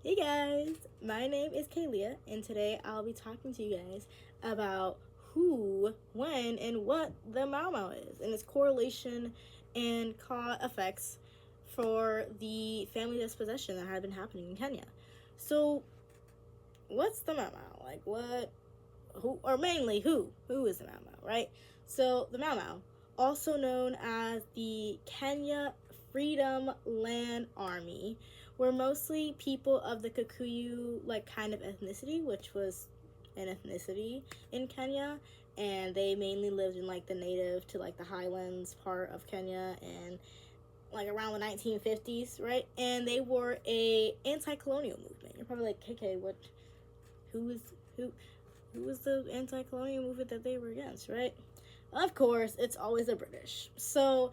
Hey guys, my name is Kalia, and today I'll be talking to you guys about who, when, and what the Mau Mau is, and its correlation and cause effects for the family dispossession that had been happening in Kenya. So, what's the Mau Mau? Like, what, who, or mainly who is the Mau Mau, right? So, the Mau Mau, also known as the Kenya Freedom Land Army, were mostly people of the Kikuyu kind of ethnicity, which was an ethnicity in Kenya, and they mainly lived in the native to the highlands part of Kenya and around the 1950s, right? And they were a anti-colonial movement. You're probably like, KK, what? Who is who? Who was the anti-colonial movement that they were against, right? Of course, it's always the British. So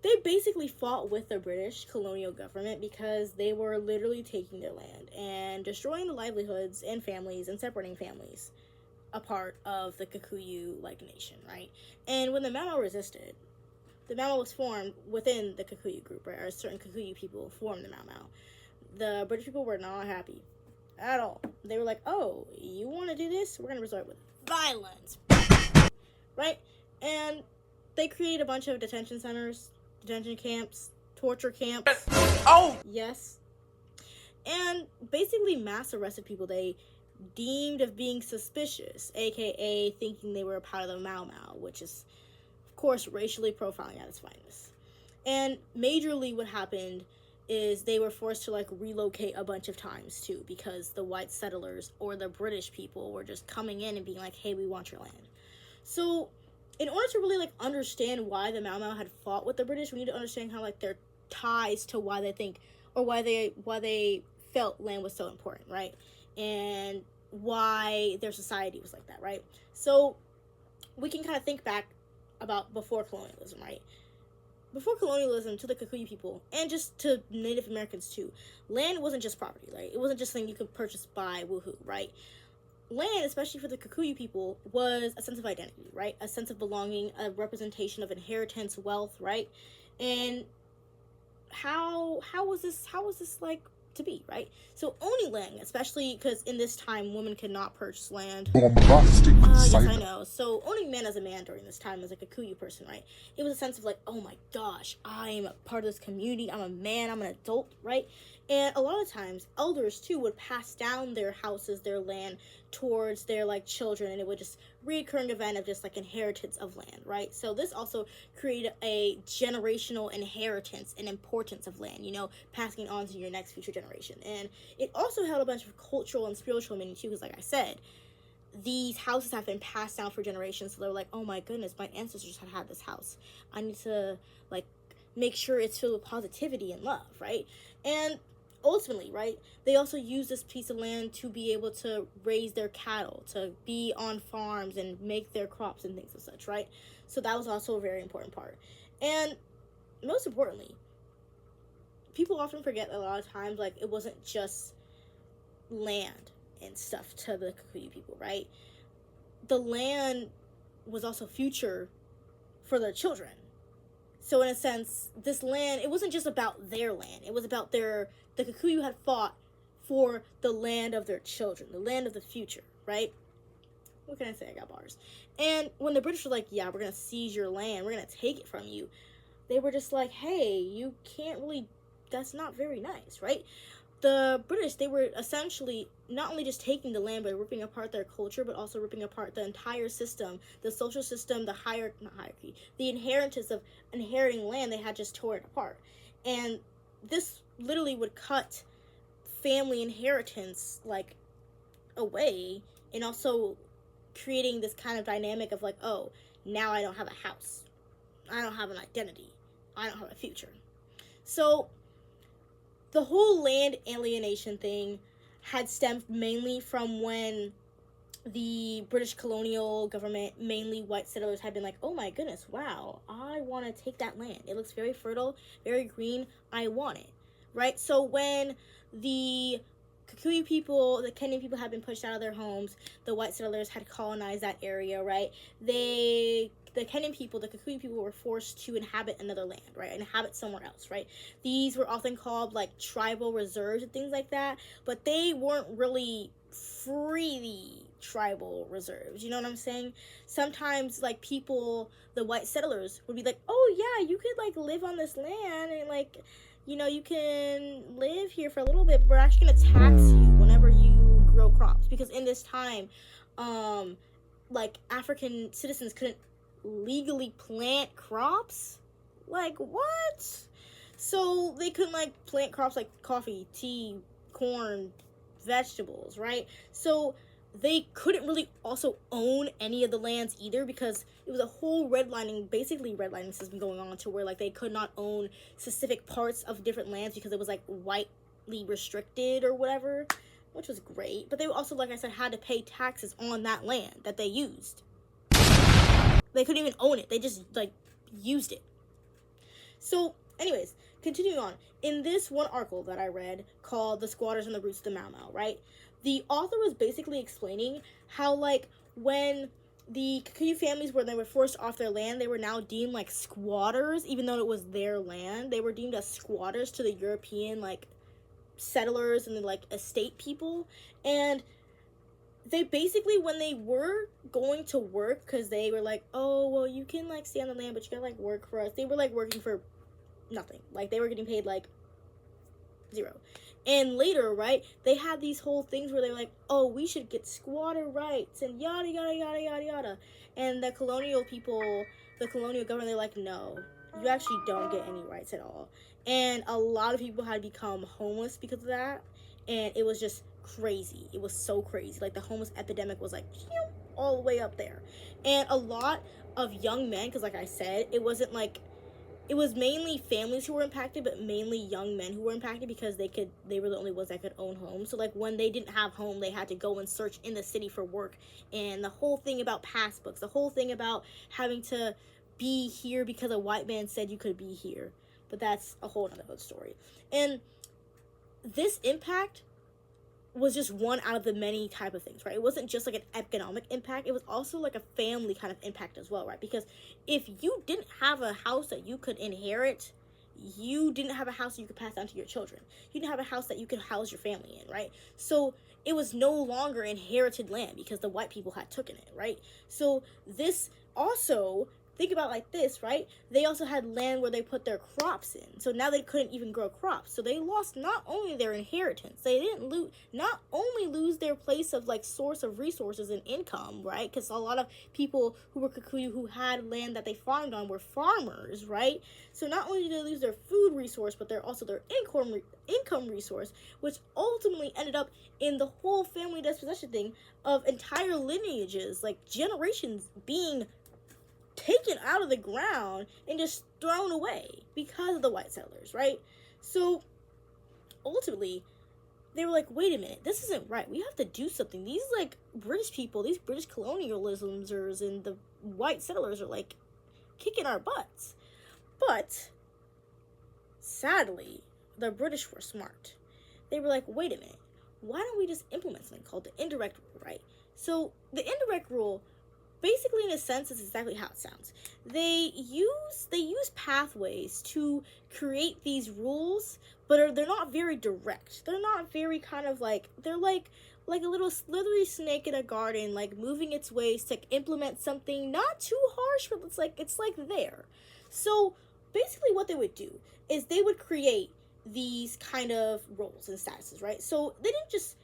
they basically fought with the British colonial government because they were literally taking their land and destroying the livelihoods and families and separating families a part of the Kikuyu nation, right? And when the Mau Mau resisted, the Mau Mau was formed within the Kikuyu group, right? Or certain Kikuyu people formed the Mau Mau. The British people were not happy at all. They were like, oh, you want to do this? We're going to resort with violence, right? And they created a bunch of detention centers, detention camps, torture camps. Oh! Yes. And basically mass arrested people they deemed of being suspicious, aka thinking they were a part of the Mau Mau, which is, of course, racially profiling at its finest. And majorly what happened is they were forced to relocate a bunch of times too, because the white settlers or the British people were just coming in and being like, hey, we want your land. So in order to really understand why the Mau Mau had fought with the British, we need to understand how their ties to why they think or why they felt land was so important, right? And why their society was like that, right? So we can kind of think back about before colonialism, right? Before colonialism, to the Kikuyu people and just to Native Americans too, land wasn't just property, right? It wasn't just something you could purchase by woohoo, right? Land, especially for the Kikuyu people, was a sense of identity, right? A sense of belonging, a representation of inheritance, wealth, right? And how was this to be, right? So owning land, especially because in this time women could not purchase land. Bombastic. Yes, I know. So owning land as a man during this time as a Kikuyu person, right? It was a sense of oh my gosh, I'm a part of this community. I'm a man. I'm an adult, right? And a lot of times, elders too would pass down their houses, their land towards their children, and it would just reoccurring event of just inheritance of land, right? So this also created a generational inheritance and importance of land, passing it on to your next future generation. And it also held a bunch of cultural and spiritual meaning too, because like I said, these houses have been passed down for generations. So they're like, oh my goodness, my ancestors had this house. I need to make sure it's filled with positivity and love, right? And ultimately, right, they also use this piece of land to be able to raise their cattle, to be on farms and make their crops and things and such, right? So that was also a very important part. And most importantly, people often forget a lot of times it wasn't just land and stuff to the Kikuyu people, right? The land was also future for their children. So in a sense, this land, it wasn't just about their land. It was about the Kikuyu had fought for the land of their children, the land of the future, right? What can I say? I got bars. And when the British were like, yeah, we're going to seize your land, we're going to take it from you, they were just like, hey, you can't really, that's not very nice, right? The British, they were essentially not only just taking the land, but ripping apart their culture, but also ripping apart the entire system, the social system, the hierarchy, the inheritance of inheriting land. They had just torn it apart. And this literally would cut family inheritance away, and also creating this kind of dynamic of oh, now I don't have a house, I don't have an identity, I don't have a future. So the whole land alienation thing had stemmed mainly from when the British colonial government, mainly white settlers, had been like, oh my goodness, wow, I want to take that land. It looks very fertile, very green, I want it, right? So when the Kikuyu people, the Kenyan people had been pushed out of their homes, the white settlers had colonized that area, right? They the Kenyan people, the Kikuyu people, were forced to inhabit another land, right? Inhabit somewhere else, right? These were often called like tribal reserves and things like that, but they weren't really freely tribal reserves. You know what I'm saying? Sometimes like people, the white settlers would be like, oh yeah, you could like live on this land and like, you know, you can live here for a little bit, but we're actually gonna tax you whenever you grow crops, because in this time, like African citizens couldn't legally plant crops. Like what? So they couldn't like plant crops like coffee, tea, corn, vegetables, right? So they couldn't really also own any of the lands either, because it was a whole basically redlining system going on, to where like they could not own specific parts of different lands because it was like whitely restricted or whatever, which was great. But they also, like I said, had to pay taxes on that land that they used. They couldn't even own it. They just like used it. So anyways, continuing on, in this one article that I read called The Squatters and the Roots of the Mau Mau, right? The author was basically explaining how, like, when the Kikuyu families, when they were forced off their land, they were now deemed like squatters, even though it was their land. They were deemed as squatters to the European, like, settlers and the, like, estate people. And they basically, when they were going to work, because they were like, oh, well, you can, like, stay on the land, but you gotta, like, work for us. They were, like, working for nothing. Like, they were getting paid, like, zero. And later, right, they had these whole things where they were like, oh, we should get squatter rights and yada, yada, yada, yada, yada. And the colonial people, the colonial government, they're like, no, you actually don't get any rights at all. And a lot of people had become homeless because of that. And it was just crazy. It was so crazy. Like, the homeless epidemic was like all the way up there. And a lot of young men, because like I said, it wasn't like, it was mainly families who were impacted, but mainly young men who were impacted, because they were the only ones that could own homes. So like when they didn't have home, they had to go and search in the city for work. And the whole thing about passbooks, the whole thing about having to be here because a white man said you could be here. But that's a whole other story. And this impact was just one out of the many type of things, right? It wasn't just like an economic impact. It was also like a family kind of impact as well, right? Because if you didn't have a house that you could inherit, you didn't have a house that you could pass down to your children. You didn't have a house that you could house your family in, right? So it was no longer inherited land because the white people had taken it, right? So this also, think about like this, right? They also had land where they put their crops in. So now they couldn't even grow crops. So they lost not only their inheritance, they didn't not only lose their place of like source of resources and income, right? Because a lot of people who were Kikuyu who had land that they farmed on were farmers, right? So not only did they lose their food resource, but they're also their income resource, which ultimately ended up in the whole family dispossession thing of entire lineages, like generations being taken out of the ground and just thrown away because of the white settlers, right? So ultimately they were like, wait a minute, this isn't right. We have to do something. These like British people, these British colonialismers and the white settlers are like kicking our butts. But sadly, the British were smart. They were like, wait a minute, why don't we just implement something called the indirect rule, right? So the indirect rule, basically, in a sense, is exactly how it sounds. They use pathways to create these rules, but they're not very direct. They're not very kind of like, they're like a little slithery snake in a garden, like moving its ways to implement something not too harsh, but it's like there. So basically what they would do is they would create these kind of roles and statuses, right? So they didn't just,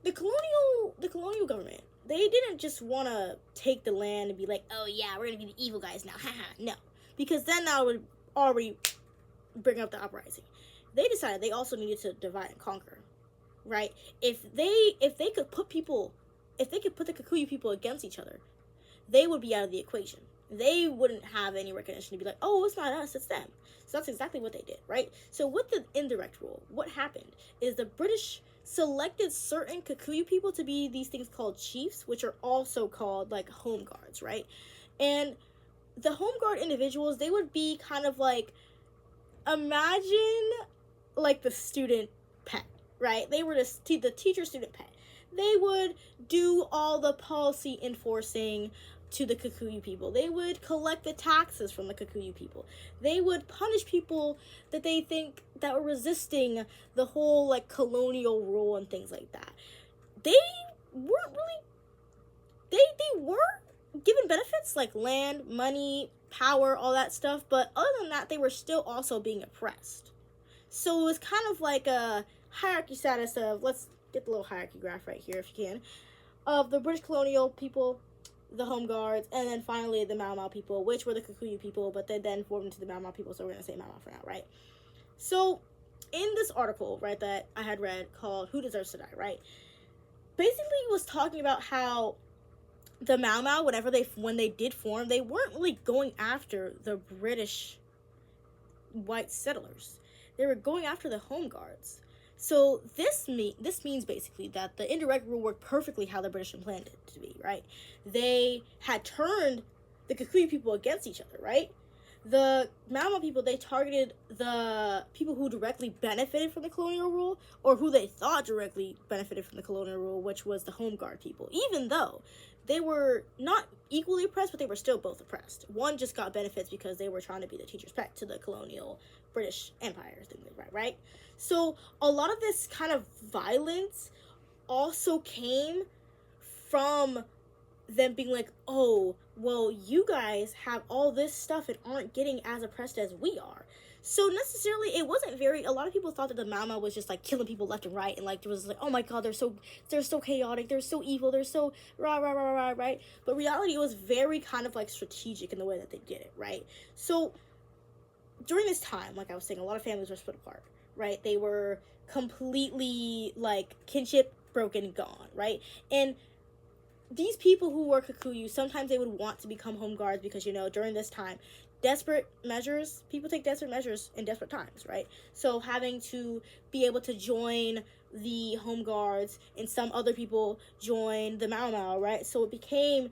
the colonial government, they didn't just want to take the land and be like, oh yeah, we're going to be the evil guys now, haha, no. Because then that would already bring up the uprising. They decided they also needed to divide and conquer, right? If they could put the Kikuyu people against each other, they would be out of the equation. They wouldn't have any recognition to be like, oh, it's not us, it's them. So that's exactly what they did, right? So with the indirect rule, what happened is the British selected certain Kikuyu people to be these things called chiefs, which are also called like home guards, right? And the home guard individuals, they would be kind of like, imagine like the student pet, right? They were the teacher student pet. They would do all the policy enforcing. to the Kikuyu people. They would collect the taxes from the Kikuyu people. They would punish people that they think that were resisting the whole like colonial rule and things like that. They weren't really they were given benefits like land, money, power, all that stuff, but other than that, they were still also being oppressed. So it was kind of like a hierarchy status of, let's get the little hierarchy graph right here if you can, of the British colonial people, the Home Guards, and then finally the Mau Mau people, which were the Kikuyu people, but they then formed into the Mau Mau people, so we're going to say Mau Mau for now, right? So in this article, right, that I had read called Who Deserves to Die, right, basically it was talking about how the Mau Mau, when they did form, they weren't really going after the British white settlers. They were going after the Home Guards. So this means basically that the indirect rule worked perfectly how the British planned it to be, right? They had turned the Kikuyu people against each other, right? The Mau Mau people, they targeted the people who directly benefited from the colonial rule, or who they thought directly benefited from the colonial rule, which was the Home Guard people, even though they were not equally oppressed, but they were still both oppressed. One just got benefits because they were trying to be the teacher's pet to the colonial British Empire, things like that, right? So a lot of this kind of violence also came from them being like, oh, well, you guys have all this stuff and aren't getting as oppressed as we are. So necessarily, it wasn't a lot of people thought that the Mau Mau was just like killing people left and right, and like, there was like, oh my god, they're so chaotic, they're so evil, they're so right? But reality, it was very kind of like strategic in the way that they did it, right? So during this time, like I was saying, a lot of families were split apart, right? They were completely like kinship broken and gone, right? And these people who were Kikuyu, sometimes they would want to become Home Guards because, you know, during this time, people take desperate measures in desperate times, right? So having to be able to join the Home Guards and some other people join the Mau Mau, right? So it became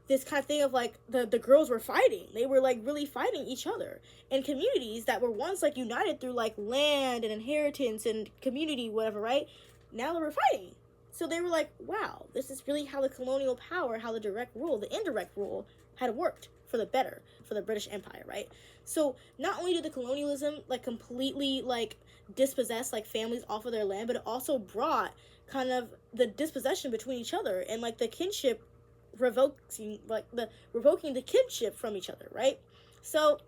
this kind of thing of like the girls were fighting. They were like really fighting each other. And communities that were once like united through like land and inheritance and community, whatever, right? Now they were fighting. So they were like, wow, this is really how the colonial power, how the direct rule, the indirect rule had worked for the better, for the British Empire, right? So not only did the colonialism like completely like dispossess like families off of their land, but it also brought kind of the dispossession between each other and like the kinship revoking the kinship from each other, right? So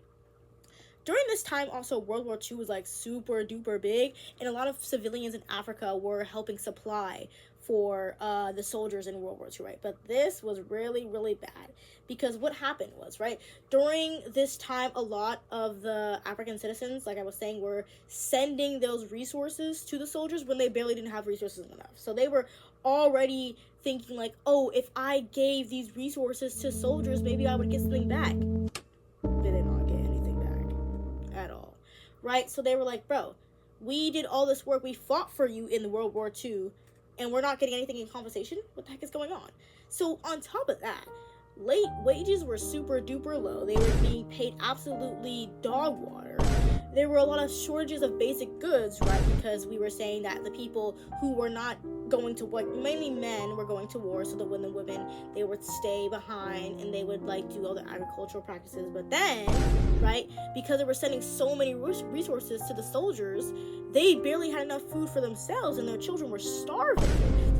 during this time, also, World War II was, like, super duper big, and a lot of civilians in Africa were helping supply for the soldiers in World War II, right? But this was really, really bad, because what happened was, right, during this time, a lot of the African citizens, like I was saying, were sending those resources to the soldiers when they barely didn't have resources enough. So they were already thinking, like, oh, if I gave these resources to soldiers, maybe I would get something back. They did not get anything back at all, right? So they were like, bro, we did all this work, we fought for you in the World War II, and we're not getting anything in compensation? What the heck is going on? So on top of that, wages were super duper low. They were being paid absolutely dog water. There were a lot of shortages of basic goods, right? Because we were saying that the people who were not going to work, mainly men, were going to war, so the women, they would stay behind and they would like do all the agricultural practices. But then, right, because they were sending so many resources to the soldiers, they barely had enough food for themselves and their children were starving.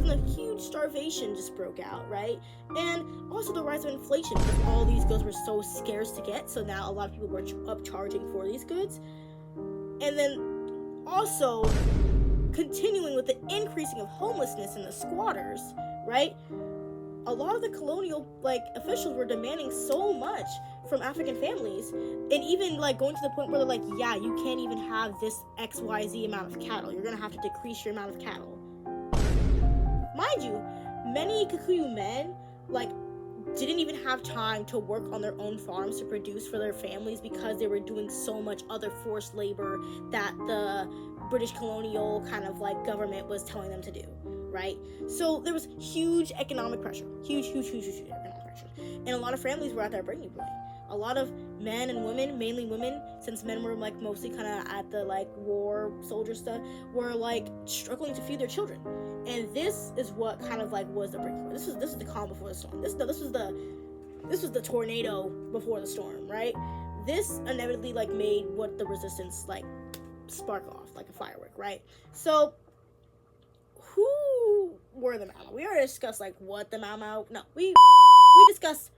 So a huge starvation just broke out, right? And also the rise of inflation, because all these goods were so scarce to get, so now a lot of people were upcharging for these goods. And then also continuing with the increasing of homelessness and the squatters, right? A lot of the colonial officials were demanding so much from African families, and even going to the point where they're like, yeah, you can't even have this XYZ amount of cattle. You're gonna have to decrease your amount of cattle. Mind you, many Kikuyu men didn't even have time to work on their own farms to produce for their families because they were doing so much other forced labor that the British colonial kind of government was telling them to do, right? So there was huge economic pressure, huge economic pressure, and a lot of families were at their breaking point. A lot of men and women, mainly women, since men were mostly kind of at the war soldier stuff, were struggling to feed their children. And this is what kind of was the breaking point. This is the calm before the storm. This was the this was the tornado before the storm, right? This inevitably like made what the resistance like spark off like a firework, right? So who were the Mau Mau? We already discussed like what the Mau Mau. No, we discussed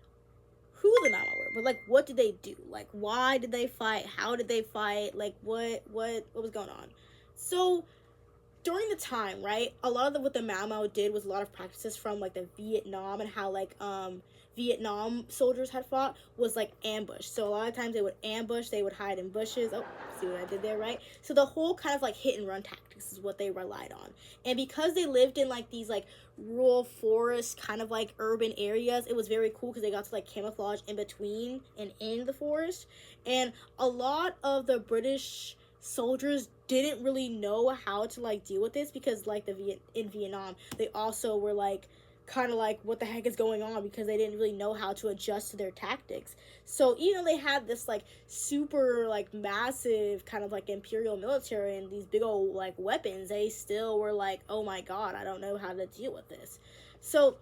who the Mau Mau were, but like what did they do? Like why did they fight? How did they fight? Like what was going on? So during the time, right, a lot of what the Mau Mau did was a lot of practices from like the Vietnam, and how like Vietnam soldiers had fought was like ambush. So a lot of times they would ambush, they would hide in bushes. Oh, see what I did there, right? So the whole kind of like hit and run tactics is what they relied on. And because they lived in like these like rural forest kind of like urban areas, it was very cool because they got to like camouflage in between and in the forest. And a lot of the British soldiers didn't really know how to like deal with this, because like in Vietnam they also were like kind of like what the heck is going on, because they didn't really know how to adjust to their tactics. So even though they had this like super like massive kind of like imperial military and these big old like weapons, they still were like, oh my god, I don't know how to deal with this. So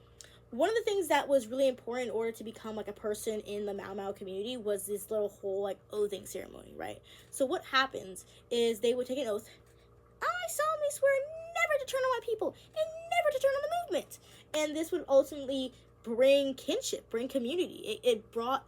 one of the things that was really important in order to become like a person in the Mau Mau community was this little whole like oathing ceremony, right? So what happens is they would take an oath. I solemnly swear never to turn on my people and never to turn on the movement. And this would ultimately bring kinship, bring community. It brought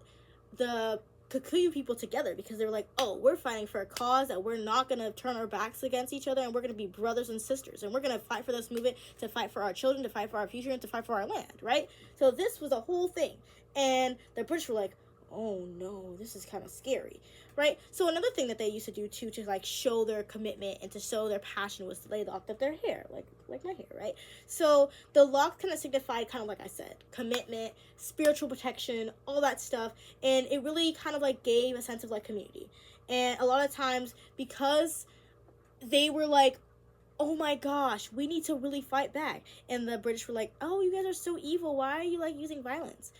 the Kikuyu people together, because they were like, oh, we're fighting for a cause that we're not going to turn our backs against each other, and we're going to be brothers and sisters, and we're going to fight for this movement, to fight for our children, to fight for our future, and to fight for our land, right? So this was a whole thing. And the British were like, oh no, this is kind of scary, right? So another thing that they used to do too, to like show their commitment and to show their passion, was they locked up their hair, like my hair, right? So the lock kind of signified, kind of like I said, commitment, spiritual protection, all that stuff, and it really kind of like gave a sense of like community. And a lot of times, because they were like, oh my gosh, we need to really fight back, and the British were like, oh, you guys are so evil, why are you like using violence?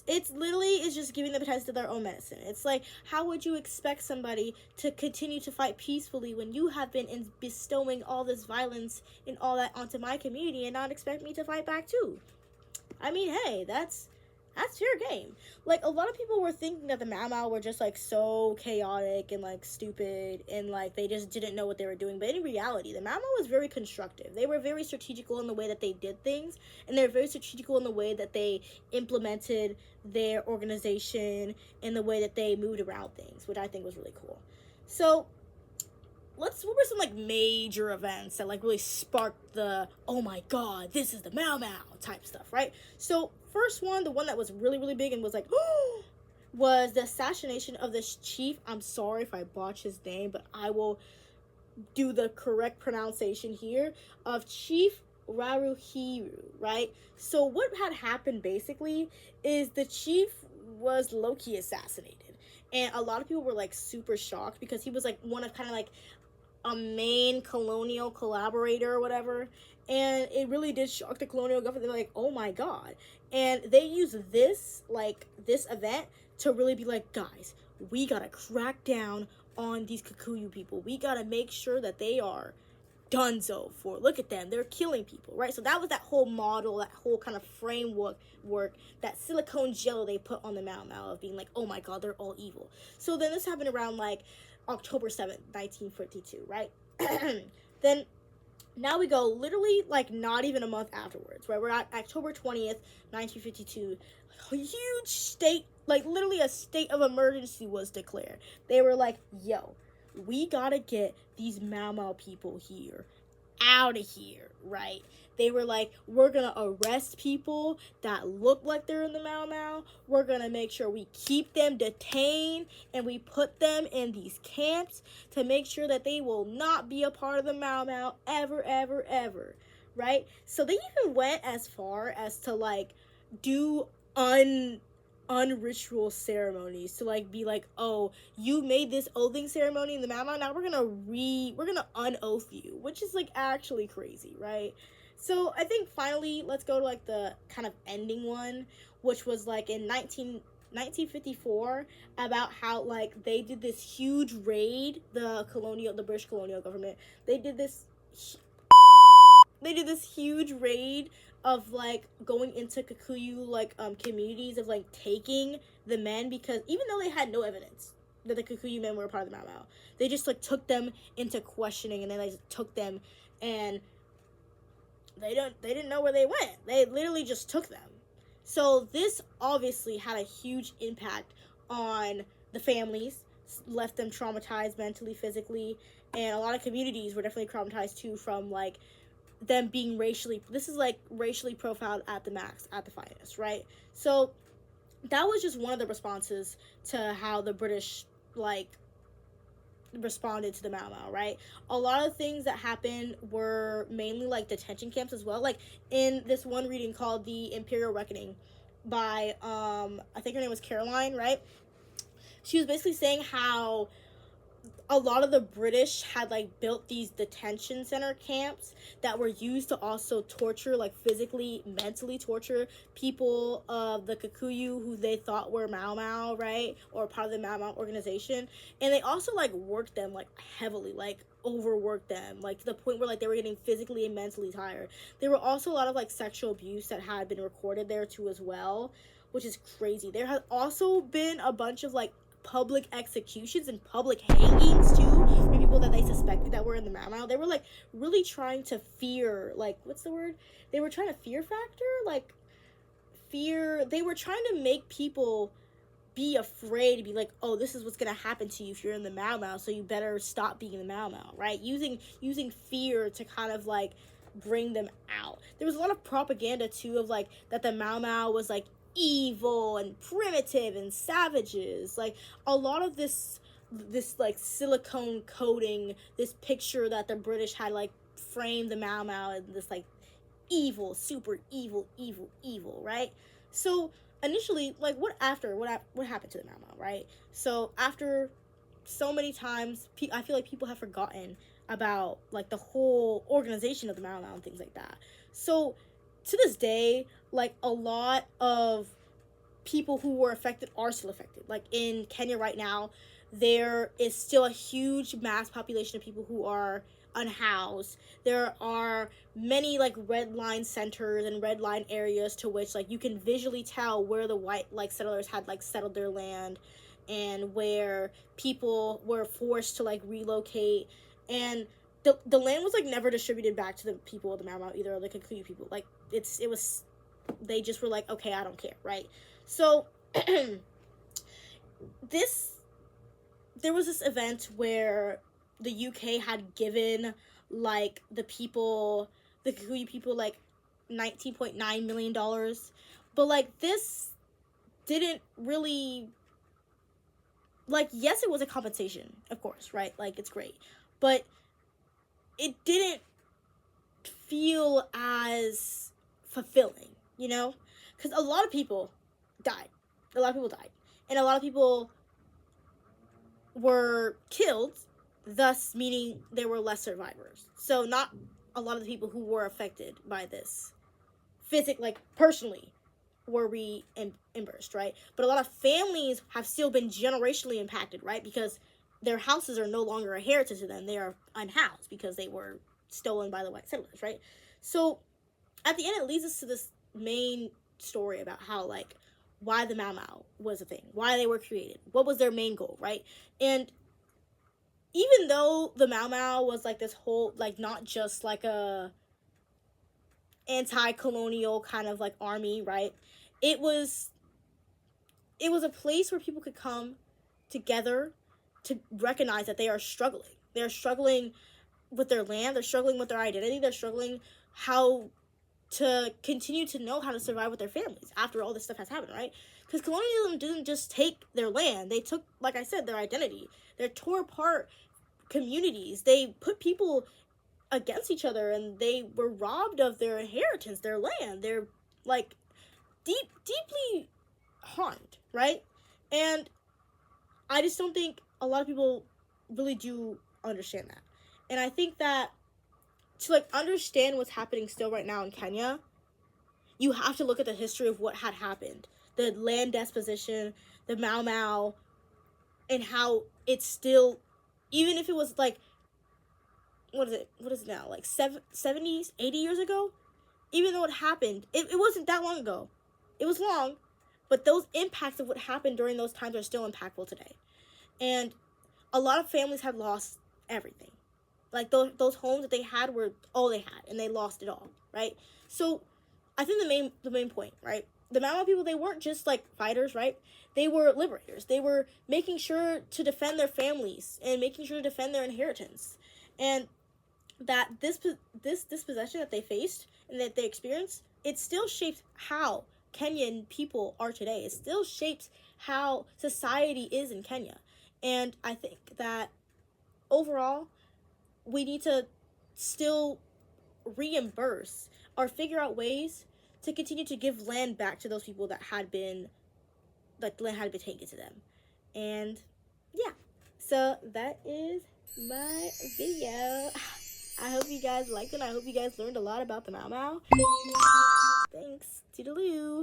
It's literally is just giving them a taste of their own medicine. It's like, how would you expect somebody to continue to fight peacefully when you have been bestowing all this violence and all that onto my community, and not expect me to fight back too? I mean, hey, that's fair game. Like, a lot of people were thinking that the Mau Mau were just like so chaotic and like stupid, and like they just didn't know what they were doing. But in reality, the Mau Mau was very constructive. They were very strategical in the way that they did things, and they were very strategical in the way that they implemented their organization and the way that they moved around things, which I think was really cool. So what were some like major events that like really sparked the, oh my god, this is the Mau Mau type stuff, right? So first one, the one that was really, really big and was like, oh, was the assassination of this chief. I'm sorry if I botch his name, but I will do the correct pronunciation here, of Chief Raruhiru, right? So what had happened basically is the chief was low-key assassinated, and a lot of people were like super shocked, because he was like one of kind of like a main colonial collaborator or whatever, and it really did shock the colonial government. They're like, oh my god. And they use this event to really be like, guys, we gotta crack down on these Kikuyu people. We gotta make sure that they are donezo for, look at them, they're killing people, right? So that was that whole model, that whole kind of framework, that silicone jello they put on the Mau Mau, of being like, oh my god, they're all evil. So then this happened around like October 7th, 1952, right? Then now we go literally like not even a month afterwards, right? We're at October 20th, 1952. A huge state, like literally a state of emergency was declared. They were like, yo, we gotta get these Mau Mau people here out of here, right? They were like, we're gonna arrest people that look like they're in the Mau Mau. We're gonna make sure we keep them detained, and we put them in these camps to make sure that they will not be a part of the Mau Mau ever, ever, ever, right? So they even went as far as to like do unritual ceremonies, to like be like, oh, you made this oathing ceremony in the Mau Mau, now we're gonna unoath you, which is like actually crazy, right? So I think finally, let's go to like the kind of ending one, which was like in 1954, about how like they did this huge raid, the British colonial government, they did this they did this huge raid of like going into Kikuyu like communities of like taking the men, because even though they had no evidence that the Kikuyu men were a part of the Mau Mau, they just like took them into questioning, and then they took them, and they didn't know where they went. They literally just took them. So this obviously had a huge impact on the families, left them traumatized mentally, physically, and a lot of communities were definitely traumatized too from like them being racially profiled at the max, at the finest, right? So that was just one of the responses to how the British like responded to the Mau Mau, right? A lot of things that happened were mainly like detention camps as well. Like in this one reading called The Imperial Reckoning by I think her name was Caroline, right? She was basically saying how a lot of the British had like built these detention center camps that were used to also torture, like physically, mentally torture people of the Kikuyu who they thought were Mau Mau, right? Or part of the Mau Mau organization. And they also like worked them like heavily, like overworked them, like to the point where like they were getting physically and mentally tired. There were also a lot of like sexual abuse that had been recorded there too as well, which is crazy. There had also been a bunch of like public executions and public hangings too for people that they suspected that were in the Mau Mau. They were like really trying to fear, like, what's the word? They were trying to fear factor, like fear. They were trying to make people be afraid, to be like, oh, this is what's gonna happen to you if you're in the Mau Mau, so you better stop being in the Mau Mau, right? Using fear to kind of like bring them out. There was a lot of propaganda too of like that the Mau Mau was like evil and primitive and savages. Like a lot of this like silicone coating, this picture that the British had like framed the Mau Mau in this like evil, super evil, right? So initially, like what happened to the Mau Mau, right? So after so many times, I feel like people have forgotten about like the whole organization of the Mau Mau and things like that. So to this day, like a lot of people who were affected are still affected. Like in Kenya right now, there is still a huge mass population of people who are unhoused. There are many like red line centers and red line areas to which like you can visually tell where the white like settlers had like settled their land, and where people were forced to like relocate, and the land was like never distributed back to the people of the Mau Mau either, or the Kikuyu people. Like it was, they just were like, okay, I don't care, right? So there was this event where the UK had given like the Kikuyu people like $19.9 million, but like this didn't really, like, yes, it was a compensation, of course, right? Like it's great, but it didn't feel as fulfilling, you know? Because a lot of people died. And a lot of people were killed, thus meaning there were less survivors. So not a lot of the people who were affected by this personally were reimbursed, right? But a lot of families have still been generationally impacted, right? Because their houses are no longer a heritage to them. They are unhoused because they were stolen by the white settlers, right? So at the end, it leads us to this main story about how, like, why the Mau Mau was a thing, why they were created, what was their main goal, right? And even though the Mau Mau was like this whole, like, not just like a anti-colonial kind of like army, right? It was a place where people could come together to recognize that they are struggling. They're struggling with their land, they're struggling with their identity, they're struggling how to continue to know how to survive with their families after all this stuff has happened, right? Because colonialism didn't just take their land, they took, like I said, their identity. They tore apart communities, they put people against each other, and they were robbed of their inheritance, their land. They're like deeply harmed, right? And I just don't think a lot of people really do understand that. And I think that to like understand what's happening still right now in Kenya, you have to look at the history of what had happened, the land disposition, the Mau Mau, and how it's still, even if it was like what is it now, like 70s, 80 years ago. Even though it happened, it wasn't that long ago. It was long, but those impacts of what happened during those times are still impactful today. And a lot of families have lost everything. Like those homes that they had were all they had, and they lost it all, right? So I think the main point, right? The Mau Mau people, they weren't just like fighters, right? They were liberators. They were making sure to defend their families and making sure to defend their inheritance. And that this dispossession that they faced and that they experienced, it still shapes how Kenyan people are today. It still shapes how society is in Kenya. And I think that overall, we need to still reimburse or figure out ways to continue to give land back to those people that had been, like, the land had been taken to them. And yeah, so that is my video. I hope you guys liked it. I hope you guys learned a lot about the Mau Mau. Thanks. Toodaloo.